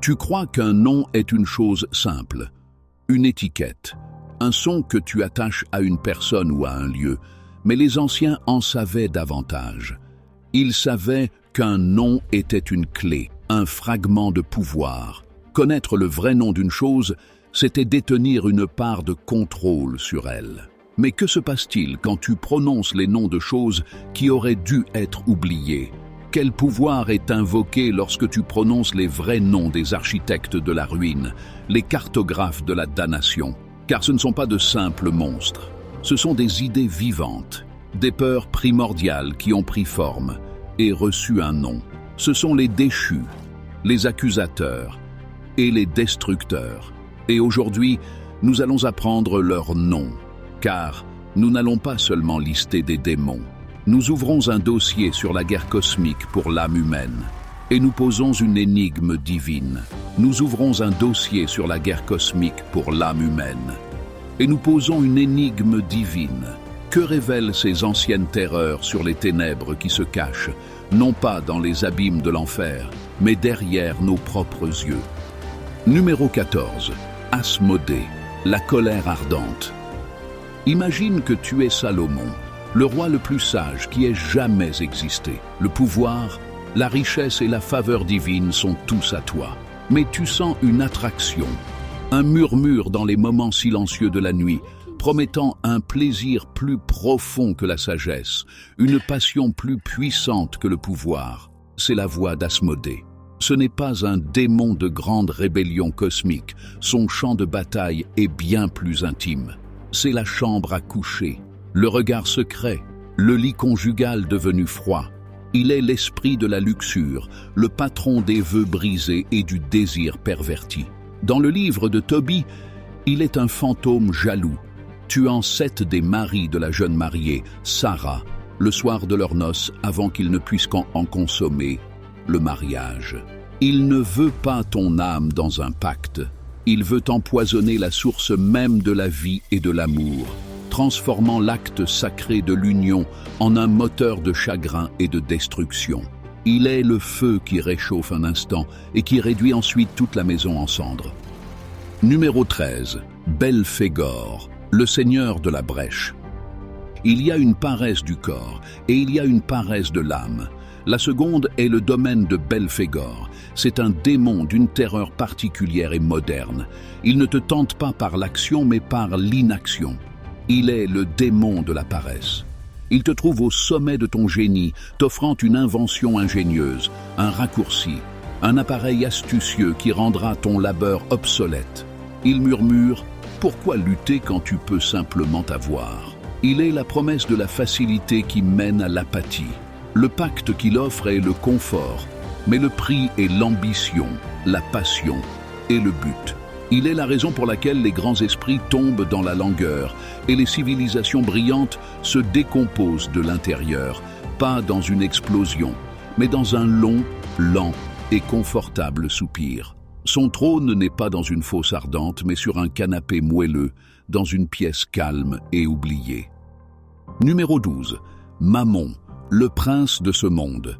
Tu crois qu'un nom est une chose simple, une étiquette, un son que tu attaches à une personne ou à un lieu, mais les anciens en savaient davantage. Ils savaient qu'un nom était une clé, un fragment de pouvoir. Connaître le vrai nom d'une chose, c'était détenir une part de contrôle sur elle. Mais que se passe-t-il quand tu prononces les noms de choses qui auraient dû être oubliées? Quel pouvoir est invoqué lorsque tu prononces les vrais noms des architectes de la ruine, les cartographes de la damnation? Car ce ne sont pas de simples monstres. Ce sont des idées vivantes, des peurs primordiales qui ont pris forme et reçu un nom. Ce sont les déchus, les accusateurs et les destructeurs. Et aujourd'hui, nous allons apprendre leurs noms, car nous n'allons pas seulement lister des démons. Nous ouvrons un dossier sur la guerre cosmique pour l'âme humaine et nous posons une énigme divine. Nous ouvrons un dossier sur la guerre cosmique pour l'âme humaine et nous posons une énigme divine. Que révèlent ces anciennes terreurs sur les ténèbres qui se cachent, non pas dans les abîmes de l'enfer, mais derrière nos propres yeux? Numéro 14. Asmodée, la colère ardente. Imagine que tu es Salomon, le roi le plus sage qui ait jamais existé. Le pouvoir, la richesse et la faveur divine sont tous à toi. Mais tu sens une attraction, un murmure dans les moments silencieux de la nuit, promettant un plaisir plus profond que la sagesse, une passion plus puissante que le pouvoir. C'est la voix d'Asmodée. Ce n'est pas un démon de grande rébellion cosmique, son champ de bataille est bien plus intime. C'est la chambre à coucher, le regard secret, le lit conjugal devenu froid. Il est l'esprit de la luxure, le patron des vœux brisés et du désir perverti. Dans le livre de Tobie, il est un fantôme jaloux, tuant 7 des maris de la jeune mariée, Sarah, le soir de leurs noces avant qu'ils ne puissent en consommer le mariage. Il ne veut pas ton âme dans un pacte. Il veut empoisonner la source même de la vie et de l'amour, transformant l'acte sacré de l'union en un moteur de chagrin et de destruction. Il est le feu qui réchauffe un instant et qui réduit ensuite toute la maison en cendres. Numéro 13. Belphégor, le seigneur de la brèche. Il y a une paresse du corps et il y a une paresse de l'âme. La seconde est le domaine de Belphégor. C'est un démon d'une terreur particulière et moderne. Il ne te tente pas par l'action mais par l'inaction. Il est le démon de la paresse. Il te trouve au sommet de ton génie, t'offrant une invention ingénieuse, un raccourci, un appareil astucieux qui rendra ton labeur obsolète. Il murmure « Pourquoi lutter quand tu peux simplement avoir ?» Il est la promesse de la facilité qui mène à l'apathie. Le pacte qu'il offre est le confort, mais le prix est l'ambition, la passion et le but. Il est la raison pour laquelle les grands esprits tombent dans la langueur et les civilisations brillantes se décomposent de l'intérieur, pas dans une explosion, mais dans un long, lent et confortable soupir. Son trône n'est pas dans une fosse ardente, mais sur un canapé moelleux, dans une pièce calme et oubliée. Numéro 12. Mammon, le prince de ce monde.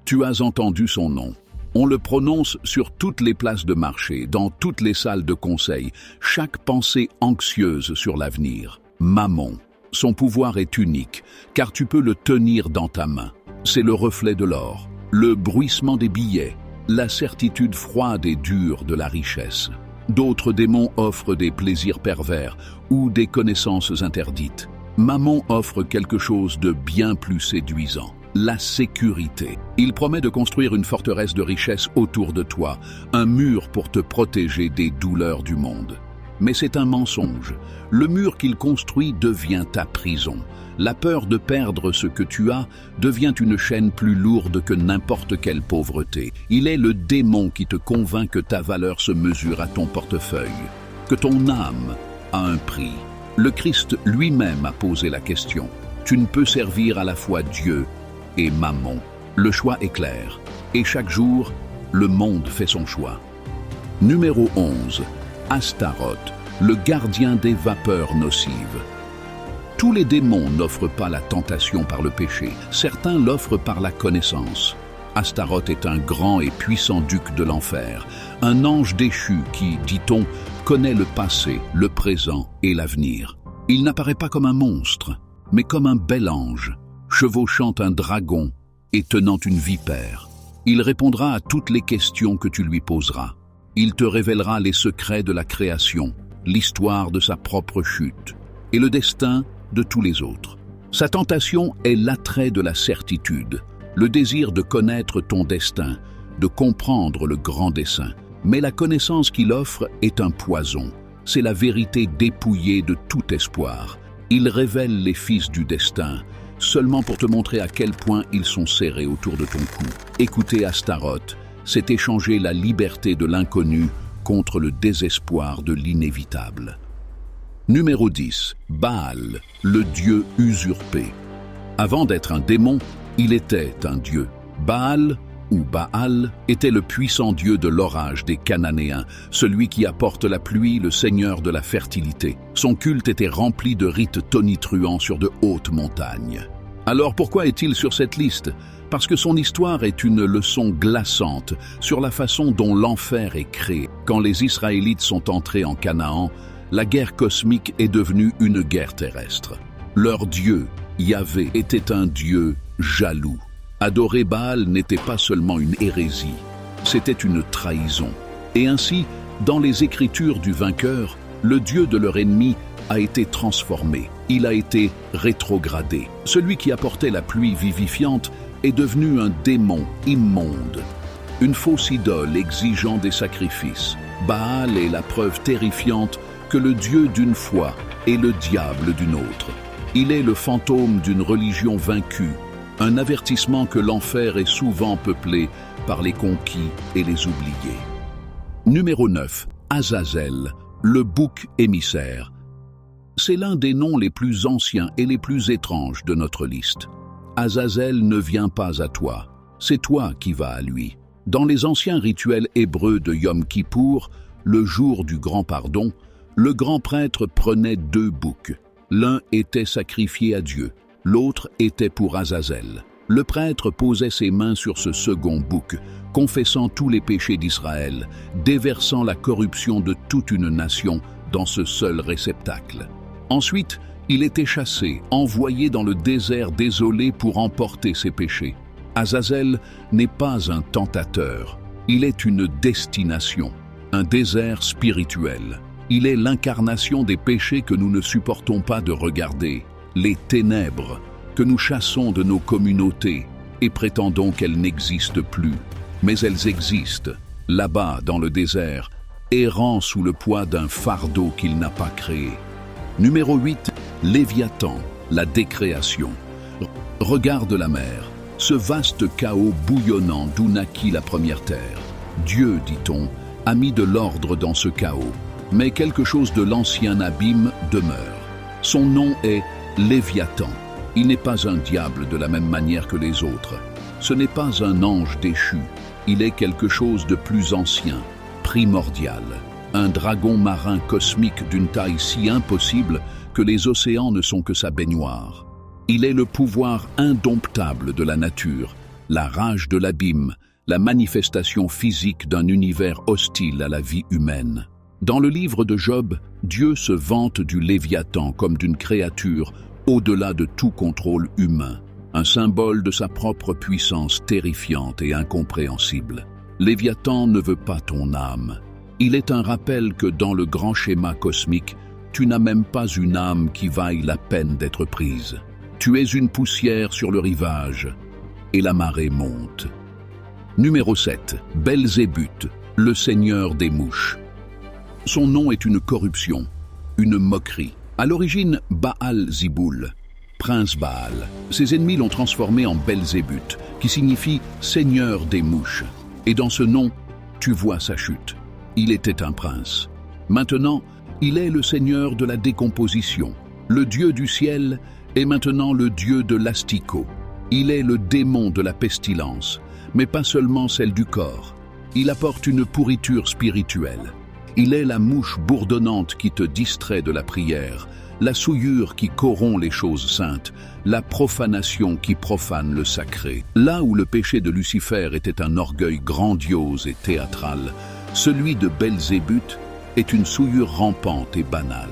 Tu as entendu son nom. On le prononce sur toutes les places de marché, dans toutes les salles de conseil, chaque pensée anxieuse sur l'avenir. Mammon. Son pouvoir est unique, car tu peux le tenir dans ta main. C'est le reflet de l'or, le bruissement des billets, la certitude froide et dure de la richesse. D'autres démons offrent des plaisirs pervers ou des connaissances interdites. Mammon offre quelque chose de bien plus séduisant. La sécurité. Il promet de construire une forteresse de richesse autour de toi, un mur pour te protéger des douleurs du monde. Mais c'est un mensonge. Le mur qu'il construit devient ta prison. La peur de perdre ce que tu as devient une chaîne plus lourde que n'importe quelle pauvreté. Il est le démon qui te convainc que ta valeur se mesure à ton portefeuille, que ton âme a un prix. Le Christ lui-même a posé la question. Tu ne peux servir à la fois Dieu et Mammon. Le choix est clair. Et chaque jour, le monde fait son choix. Numéro 11. Astaroth, le gardien des vapeurs nocives. Tous les démons n'offrent pas la tentation par le péché. Certains l'offrent par la connaissance. Astaroth est un grand et puissant duc de l'enfer, un ange déchu qui, dit-on, connaît le passé, le présent et l'avenir. Il n'apparaît pas comme un monstre, mais comme un bel ange, chevauchant un dragon et tenant une vipère. Il répondra à toutes les questions que tu lui poseras. Il te révélera les secrets de la création, l'histoire de sa propre chute et le destin de tous les autres. Sa tentation est l'attrait de la certitude, le désir de connaître ton destin, de comprendre le grand dessein. Mais la connaissance qu'il offre est un poison. C'est la vérité dépouillée de tout espoir. Il révèle les fils du destin, seulement pour te montrer à quel point ils sont serrés autour de ton cou. Écouter Astaroth, c'est échanger la liberté de l'inconnu contre le désespoir de l'inévitable. Numéro 10. Baal, le dieu usurpé. Avant d'être un démon, il était un dieu. Baal, ou Baal, était le puissant dieu de l'orage des Cananéens, celui qui apporte la pluie, le seigneur de la fertilité. Son culte était rempli de rites tonitruants sur de hautes montagnes. Alors pourquoi est-il sur cette liste ? Parce que son histoire est une leçon glaçante sur la façon dont l'enfer est créé. Quand les Israélites sont entrés en Canaan, la guerre cosmique est devenue une guerre terrestre. Leur dieu, Yahvé, était un dieu jaloux. Adorer Baal n'était pas seulement une hérésie, c'était une trahison. Et ainsi, dans les écritures du vainqueur, le dieu de leur ennemi a été transformé, il a été rétrogradé. Celui qui apportait la pluie vivifiante est devenu un démon immonde, une fausse idole exigeant des sacrifices. Baal est la preuve terrifiante que le Dieu d'une foi est le diable d'une autre. Il est le fantôme d'une religion vaincue, un avertissement que l'enfer est souvent peuplé par les conquis et les oubliés. Numéro 9. Azazel, le bouc émissaire. C'est l'un des noms les plus anciens et les plus étranges de notre liste. Azazel ne vient pas à toi, c'est toi qui vas à lui. Dans les anciens rituels hébreux de Yom Kippour, le jour du grand pardon, le grand prêtre prenait 2 boucs. L'un était sacrifié à Dieu, l'autre était pour Azazel. Le prêtre posait ses mains sur ce second bouc, confessant tous les péchés d'Israël, déversant la corruption de toute une nation dans ce seul réceptacle. Ensuite, il était chassé, envoyé dans le désert désolé pour emporter ses péchés. Azazel n'est pas un tentateur, il est une destination, un désert spirituel. Il est l'incarnation des péchés que nous ne supportons pas de regarder, les ténèbres que nous chassons de nos communautés et prétendons qu'elles n'existent plus. Mais elles existent, là-bas dans le désert, errant sous le poids d'un fardeau qu'il n'a pas créé. Numéro 8. Léviathan, la décréation. Regarde la mer, ce vaste chaos bouillonnant d'où naquit la première terre. Dieu, dit-on, a mis de l'ordre dans ce chaos, mais quelque chose de l'ancien abîme demeure. Son nom est Léviathan. Il n'est pas un diable de la même manière que les autres. Ce n'est pas un ange déchu. Il est quelque chose de plus ancien, primordial. Un dragon marin cosmique d'une taille si impossible que les océans ne sont que sa baignoire. Il est le pouvoir indomptable de la nature, la rage de l'abîme, la manifestation physique d'un univers hostile à la vie humaine. Dans le livre de Job, Dieu se vante du Léviathan comme d'une créature au-delà de tout contrôle humain, un symbole de sa propre puissance terrifiante et incompréhensible. Léviathan ne veut pas ton âme. Il est un rappel que dans le grand schéma cosmique, tu n'as même pas une âme qui vaille la peine d'être prise. Tu es une poussière sur le rivage, et la marée monte. Numéro 7. Belzébuth, le seigneur des mouches. Son nom est une corruption, une moquerie. À l'origine, Baal-Ziboul, prince Baal. Ses ennemis l'ont transformé en Belzébuth, qui signifie seigneur des mouches. Et dans ce nom, tu vois sa chute. Il était un prince. Maintenant, il est le seigneur de la décomposition. Le dieu du ciel est maintenant le dieu de l'asticot. Il est le démon de la pestilence, mais pas seulement celle du corps. Il apporte une pourriture spirituelle. Il est la mouche bourdonnante qui te distrait de la prière, la souillure qui corrompt les choses saintes, la profanation qui profane le sacré. Là où le péché de Lucifer était un orgueil grandiose et théâtral, celui de Belzébuth est une souillure rampante et banale.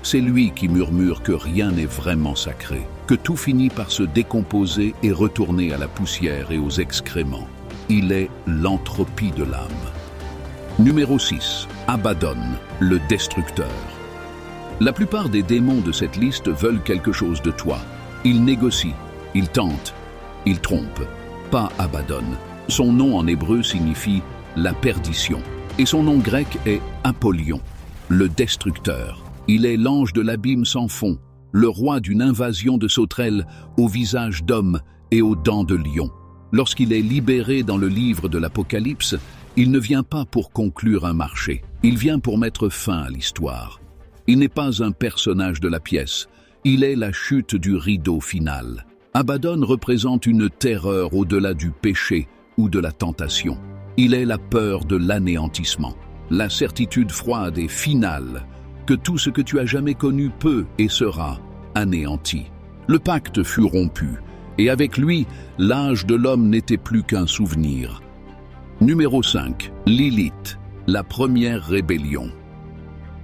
C'est lui qui murmure que rien n'est vraiment sacré, que tout finit par se décomposer et retourner à la poussière et aux excréments. Il est l'entropie de l'âme. Numéro 6. Abaddon, le destructeur. La plupart des démons de cette liste veulent quelque chose de toi. Ils négocient, ils tentent, ils trompent. Pas Abaddon. Son nom en hébreu signifie la perdition. Et son nom grec est Apollyon, le destructeur. Il est l'ange de l'abîme sans fond, le roi d'une invasion de sauterelles au visage d'homme et aux dents de lion. Lorsqu'il est libéré dans le livre de l'Apocalypse, il ne vient pas pour conclure un marché, il vient pour mettre fin à l'histoire. Il n'est pas un personnage de la pièce, il est la chute du rideau final. Abaddon représente une terreur au-delà du péché ou de la tentation. Il est la peur de l'anéantissement, la certitude froide et finale que tout ce que tu as jamais connu peut et sera anéanti. Le pacte fut rompu, et avec lui, l'âge de l'homme n'était plus qu'un souvenir. Numéro 5. Lilith, la première rébellion.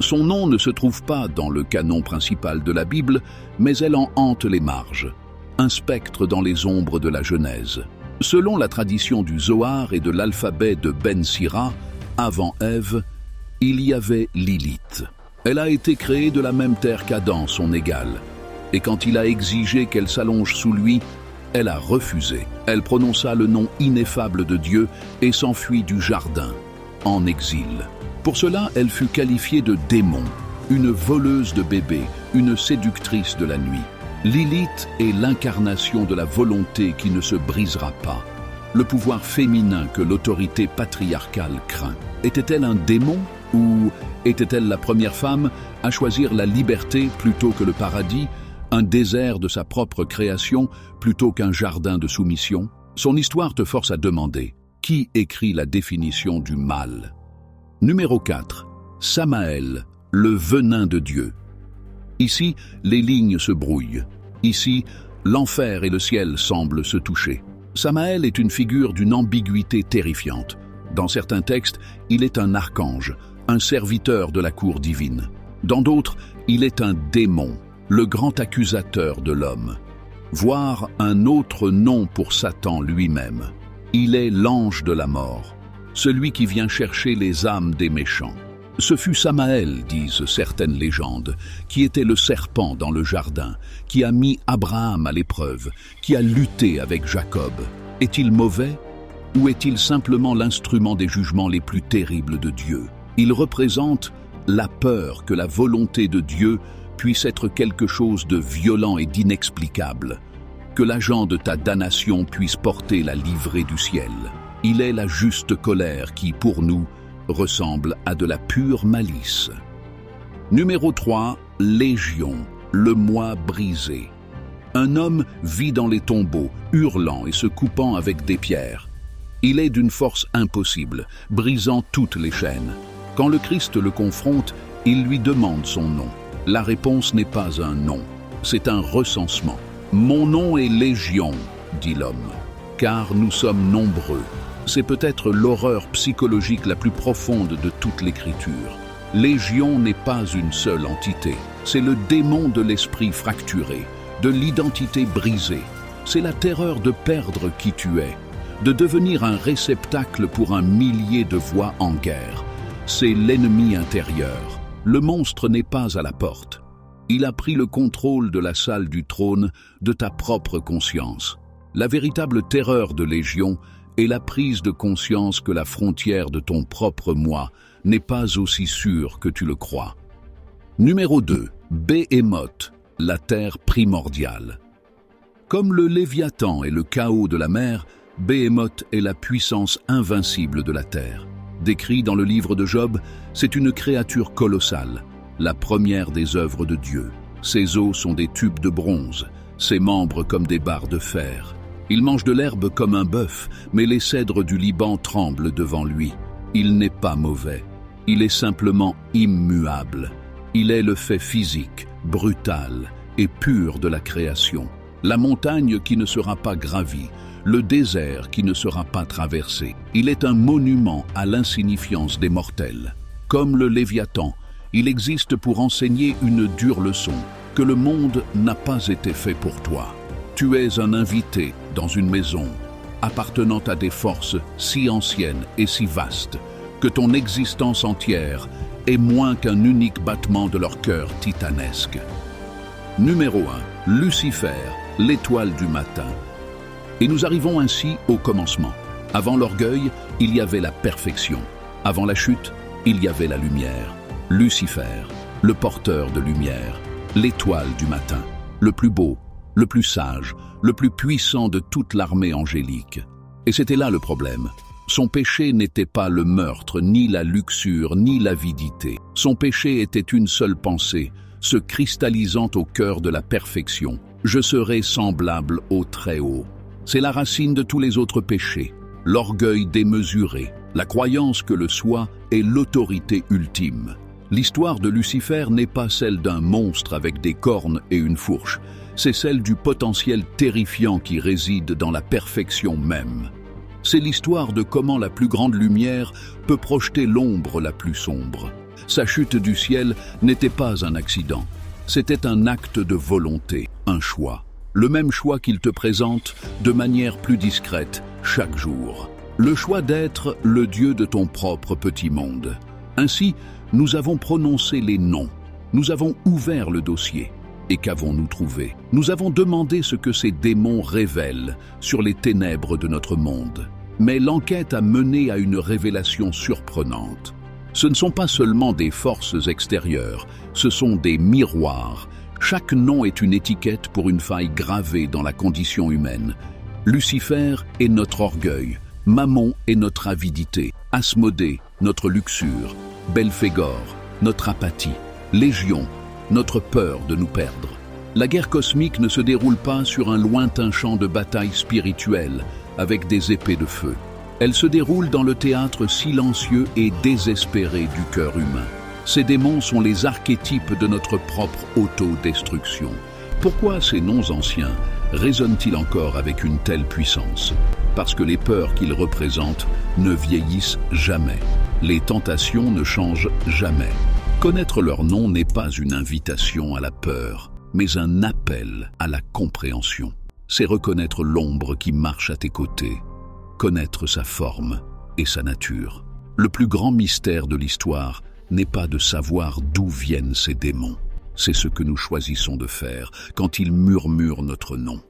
Son nom ne se trouve pas dans le canon principal de la Bible, mais elle en hante les marges. Un spectre dans les ombres de la Genèse. Selon la tradition du Zohar et de l'alphabet de Ben Sira, avant Ève, il y avait Lilith. Elle a été créée de la même terre qu'Adam, son égal. Et quand il a exigé qu'elle s'allonge sous lui, elle a refusé. Elle prononça le nom ineffable de Dieu et s'enfuit du jardin, en exil. Pour cela, elle fut qualifiée de démon, une voleuse de bébés, une séductrice de la nuit. Lilith est l'incarnation de la volonté qui ne se brisera pas. Le pouvoir féminin que l'autorité patriarcale craint. Était-elle un démon ou était-elle la première femme à choisir la liberté plutôt que le paradis, un désert de sa propre création plutôt qu'un jardin de soumission? Son histoire te force à demander, qui écrit la définition du mal? Numéro 4. Samaël, le venin de Dieu. Ici, les lignes se brouillent. Ici, l'enfer et le ciel semblent se toucher. Samaël est une figure d'une ambiguïté terrifiante. Dans certains textes, il est un archange, un serviteur de la cour divine. Dans d'autres, il est un démon, le grand accusateur de l'homme. Voire un autre nom pour Satan lui-même. Il est l'ange de la mort, celui qui vient chercher les âmes des méchants. Ce fut Samaël, disent certaines légendes, qui était le serpent dans le jardin, qui a mis Abraham à l'épreuve, qui a lutté avec Jacob. Est-il mauvais? Ou est-il simplement l'instrument des jugements les plus terribles de Dieu? Il représente la peur que la volonté de Dieu puisse être quelque chose de violent et d'inexplicable, que l'agent de ta damnation puisse porter la livrée du ciel. Il est la juste colère qui, pour nous, ressemble à de la pure malice. Numéro 3. Légion, le moi brisé. Un homme vit dans les tombeaux, hurlant et se coupant avec des pierres. Il est d'une force impossible, brisant toutes les chaînes. Quand le Christ le confronte, il lui demande son nom. La réponse n'est pas un nom, c'est un recensement. « Mon nom est Légion », dit l'homme, « car nous sommes nombreux ». C'est peut-être l'horreur psychologique la plus profonde de toute l'écriture. Légion n'est pas une seule entité, c'est le démon de l'esprit fracturé, de l'identité brisée. C'est la terreur de perdre qui tu es, de devenir un réceptacle pour un millier de voix en guerre. C'est l'ennemi intérieur. Le monstre n'est pas à la porte. Il a pris le contrôle de la salle du trône de ta propre conscience. La véritable terreur de Légion est la prise de conscience que la frontière de ton propre moi n'est pas aussi sûre que tu le crois. Numéro 2. Béhémoth, la terre primordiale. Comme le Léviathan est le chaos de la mer, Béhémoth est la puissance invincible de la terre. Décrit dans le livre de Job, c'est une créature colossale, la première des œuvres de Dieu. Ses os sont des tubes de bronze, ses membres comme des barres de fer. Il mange de l'herbe comme un bœuf, mais les cèdres du Liban tremblent devant lui. Il n'est pas mauvais, il est simplement immuable. Il est le fait physique, brutal et pur de la création. La montagne qui ne sera pas gravie, le désert qui ne sera pas traversé. Il est un monument à l'insignifiance des mortels. Comme le Léviathan, il existe pour enseigner une dure leçon, que le monde n'a pas été fait pour toi. Tu es un invité dans une maison, appartenant à des forces si anciennes et si vastes, que ton existence entière est moins qu'un unique battement de leur cœur titanesque. Numéro 1. Lucifer, l'étoile du matin. Et nous arrivons ainsi au commencement. Avant l'orgueil, il y avait la perfection. Avant la chute, il y avait la lumière. Lucifer, le porteur de lumière, l'étoile du matin, le plus beau, le plus sage, le plus puissant de toute l'armée angélique. Et c'était là le problème. Son péché n'était pas le meurtre, ni la luxure, ni l'avidité. Son péché était une seule pensée, se cristallisant au cœur de la perfection. Je serai semblable au Très-Haut. C'est la racine de tous les autres péchés. L'orgueil démesuré, la croyance que le soi est l'autorité ultime. L'histoire de Lucifer n'est pas celle d'un monstre avec des cornes et une fourche. C'est celle du potentiel terrifiant qui réside dans la perfection même. C'est l'histoire de comment la plus grande lumière peut projeter l'ombre la plus sombre. Sa chute du ciel n'était pas un accident. C'était un acte de volonté, un choix. Le même choix qu'il te présente de manière plus discrète chaque jour. Le choix d'être le Dieu de ton propre petit monde. Ainsi, nous avons prononcé les noms. Nous avons ouvert le dossier. Et qu'avons-nous trouvé? Nous avons demandé ce que ces démons révèlent sur les ténèbres de notre monde. Mais l'enquête a mené à une révélation surprenante. Ce ne sont pas seulement des forces extérieures, ce sont des miroirs. Chaque nom est une étiquette pour une faille gravée dans la condition humaine. Lucifer est notre orgueil, Mammon est notre avidité, Asmodée, notre luxure, Belphégor, notre apathie, Légion, notre peur de nous perdre. La guerre cosmique ne se déroule pas sur un lointain champ de bataille spirituelle avec des épées de feu. Elle se déroule dans le théâtre silencieux et désespéré du cœur humain. Ces démons sont les archétypes de notre propre autodestruction. Pourquoi ces noms anciens résonnent-ils encore avec une telle puissance? Parce que les peurs qu'ils représentent ne vieillissent jamais. Les tentations ne changent jamais. Connaître leur nom n'est pas une invitation à la peur, mais un appel à la compréhension. C'est reconnaître l'ombre qui marche à tes côtés, connaître sa forme et sa nature. Le plus grand mystère de l'histoire n'est pas de savoir d'où viennent ces démons. C'est ce que nous choisissons de faire quand ils murmurent notre nom.